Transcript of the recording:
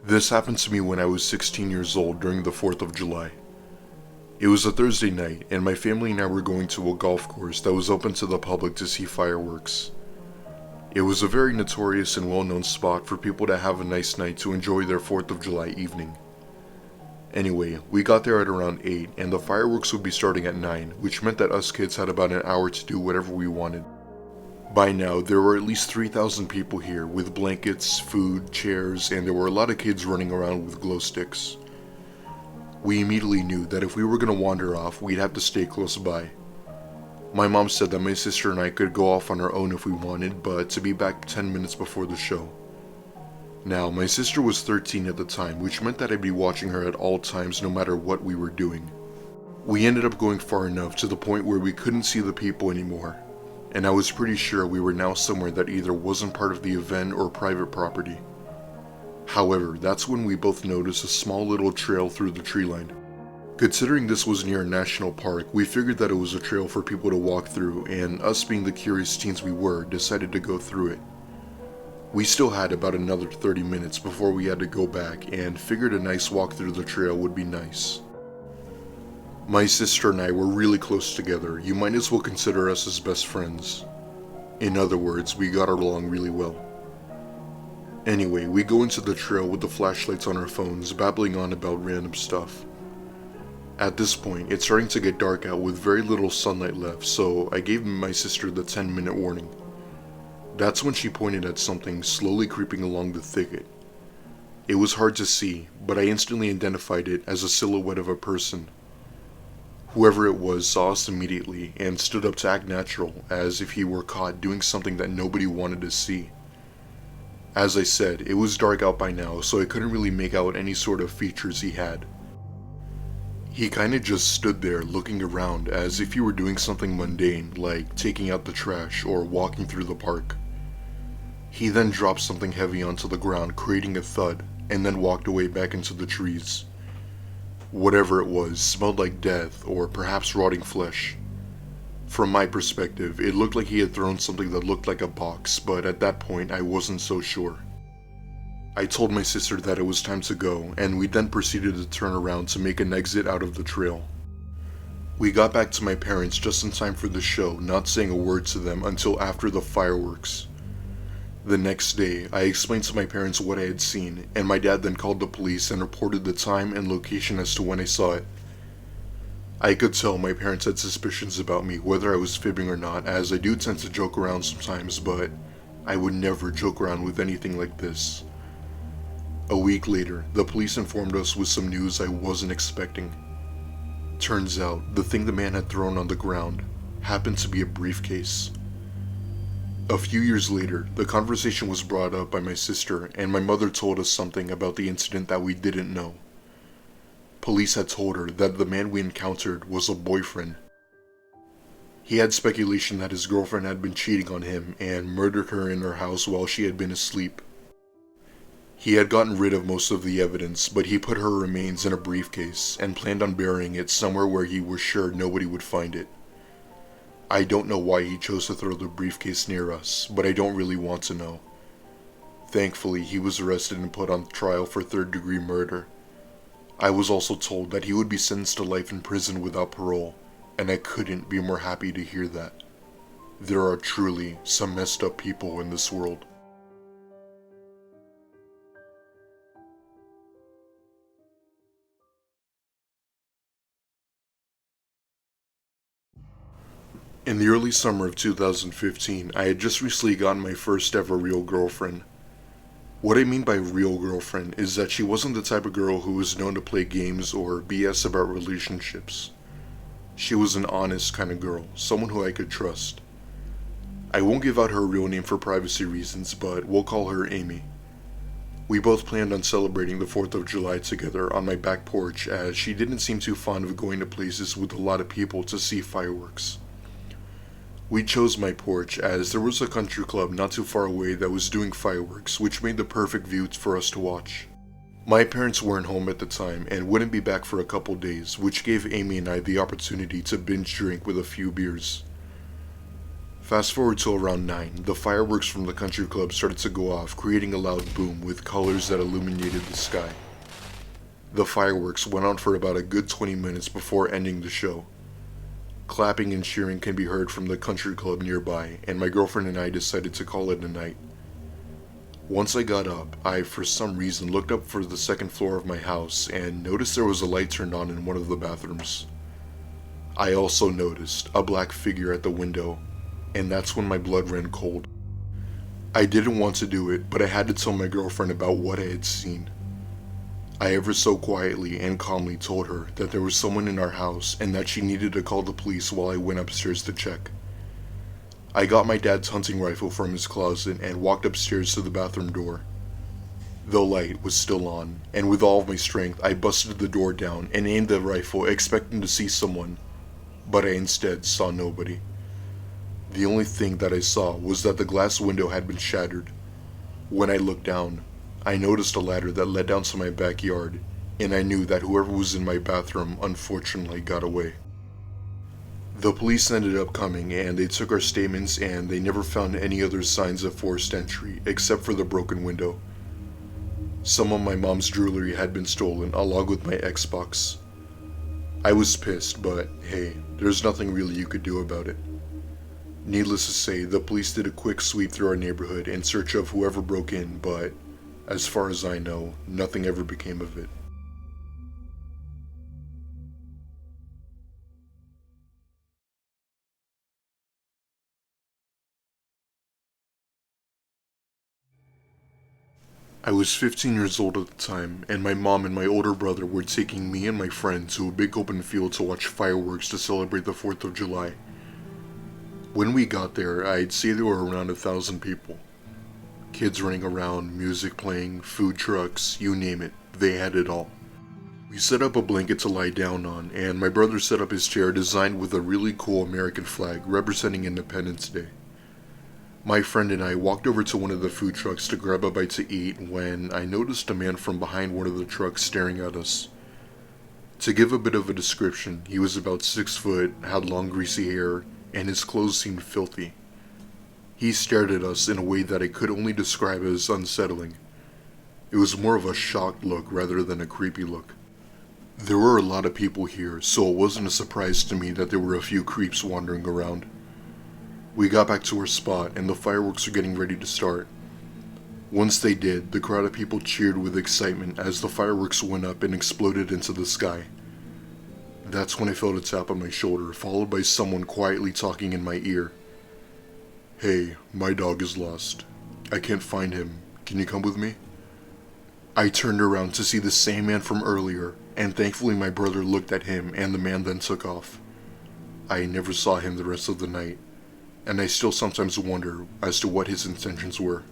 This happened to me when I was 16 years old during the 4th of July. It was a Thursday night, and my family and I were going to a golf course that was open to the public to see fireworks. It was a very notorious and well-known spot for people to have a nice night to enjoy their 4th of July evening. Anyway, we got there at around 8, and the fireworks would be starting at 9, which meant that us kids had about an hour to do whatever we wanted. By now, there were at least 3,000 people here, with blankets, food, chairs, and there were a lot of kids running around with glow sticks. We immediately knew that if we were going to wander off, we'd have to stay close by. My mom said that my sister and I could go off on our own if we wanted, but to be back 10 minutes before the show. Now, my sister was 13 at the time, which meant that I'd be watching her at all times no matter what we were doing. We ended up going far enough to the point where we couldn't see the people anymore, and I was pretty sure we were now somewhere that either wasn't part of the event or private property. However, that's when we both noticed a small little trail through the tree line. Considering this was near a national park, we figured that it was a trail for people to walk through, and us being the curious teens we were, decided to go through it. We still had about another 30 minutes before we had to go back, and figured a nice walk through the trail would be nice. My sister and I were really close together. You might as well consider us as best friends. In other words, we got along really well. Anyway, we go into the trail with the flashlights on our phones, babbling on about random stuff. At this point, it's starting to get dark out with very little sunlight left, so I gave my sister the 10-minute warning. That's when she pointed at something slowly creeping along the thicket. It was hard to see, but I instantly identified it as a silhouette of a person. Whoever it was saw us immediately and stood up to act natural, as if he were caught doing something that nobody wanted to see. As I said, it was dark out by now, so I couldn't really make out any sort of features he had. He kinda just stood there looking around as if he were doing something mundane, like taking out the trash or walking through the park. He then dropped something heavy onto the ground, creating a thud, and then walked away back into the trees. Whatever it was smelled like death or perhaps rotting flesh. From my perspective, it looked like he had thrown something that looked like a box, but at that point I wasn't so sure. I told my sister that it was time to go, and we then proceeded to turn around to make an exit out of the trail. We got back to my parents just in time for the show, not saying a word to them until after the fireworks. The next day, I explained to my parents what I had seen, and my dad then called the police and reported the time and location as to when I saw it. I could tell my parents had suspicions about me, whether I was fibbing or not, as I do tend to joke around sometimes, but I would never joke around with anything like this. A week later, the police informed us with some news I wasn't expecting. Turns out, the thing the man had thrown on the ground happened to be a briefcase. A few years later, the conversation was brought up by my sister, and my mother told us something about the incident that we didn't know. Police had told her that the man we encountered was a boyfriend. He had speculation that his girlfriend had been cheating on him and murdered her in her house while she had been asleep. He had gotten rid of most of the evidence, but he put her remains in a briefcase and planned on burying it somewhere where he was sure nobody would find it. I don't know why he chose to throw the briefcase near us, but I don't really want to know. Thankfully, he was arrested and put on trial for third-degree murder. I was also told that he would be sentenced to life in prison without parole, and I couldn't be more happy to hear that. There are truly some messed up people in this world. In the early summer of 2015, I had just recently gotten my first ever real girlfriend. What I mean by real girlfriend is that she wasn't the type of girl who was known to play games or BS about relationships. She was an honest kind of girl, someone who I could trust. I won't give out her real name for privacy reasons, but we'll call her Amy. We both planned on celebrating the 4th of July together on my back porch, as she didn't seem too fond of going to places with a lot of people to see fireworks. We chose my porch as there was a country club not too far away that was doing fireworks, which made the perfect view for us to watch. My parents weren't home at the time and wouldn't be back for a couple days, which gave Amy and I the opportunity to binge drink with a few beers. Fast forward to around 9, the fireworks from the country club started to go off, creating a loud boom with colors that illuminated the sky. The fireworks went on for about a good 20 minutes before ending the show. Clapping and cheering can be heard from the country club nearby, and my girlfriend and I decided to call it a night. Once I got up, I for some reason looked up for the second floor of my house and noticed there was a light turned on in one of the bathrooms. I also noticed a black figure at the window, and that's when my blood ran cold. I didn't want to do it, but I had to tell my girlfriend about what I had seen. I ever so quietly and calmly told her that there was someone in our house and that she needed to call the police while I went upstairs to check. I got my dad's hunting rifle from his closet and walked upstairs to the bathroom door. The light was still on, and with all of my strength I busted the door down and aimed the rifle expecting to see someone, but I instead saw nobody. The only thing that I saw was that the glass window had been shattered. When I looked down, I noticed a ladder that led down to my backyard, and I knew that whoever was in my bathroom unfortunately got away. The police ended up coming and they took our statements, and they never found any other signs of forced entry except for the broken window. Some of my mom's jewelry had been stolen along with my Xbox. I was pissed, but hey, there's nothing really you could do about it. Needless to say, the police did a quick sweep through our neighborhood in search of whoever broke in, but as far as I know, nothing ever became of it. I was 15 years old at the time, and my mom and my older brother were taking me and my friend to a big open field to watch fireworks to celebrate the 4th of July. When we got there, I'd say there were around 1,000 people. Kids running around, music playing, food trucks, you name it, they had it all. We set up a blanket to lie down on, and my brother set up his chair designed with a really cool American flag representing Independence Day. My friend and I walked over to one of the food trucks to grab a bite to eat when I noticed a man from behind one of the trucks staring at us. To give a bit of a description, he was about 6 foot, had long greasy hair, and his clothes seemed filthy. He stared at us in a way that I could only describe as unsettling. It was more of a shocked look rather than a creepy look. There were a lot of people here, so it wasn't a surprise to me that there were a few creeps wandering around. We got back to our spot and the fireworks were getting ready to start. Once they did, the crowd of people cheered with excitement as the fireworks went up and exploded into the sky. That's when I felt a tap on my shoulder, followed by someone quietly talking in my ear. "Hey, my dog is lost. I can't find him. Can you come with me?" I turned around to see the same man from earlier, and thankfully my brother looked at him and the man then took off. I never saw him the rest of the night, and I still sometimes wonder as to what his intentions were.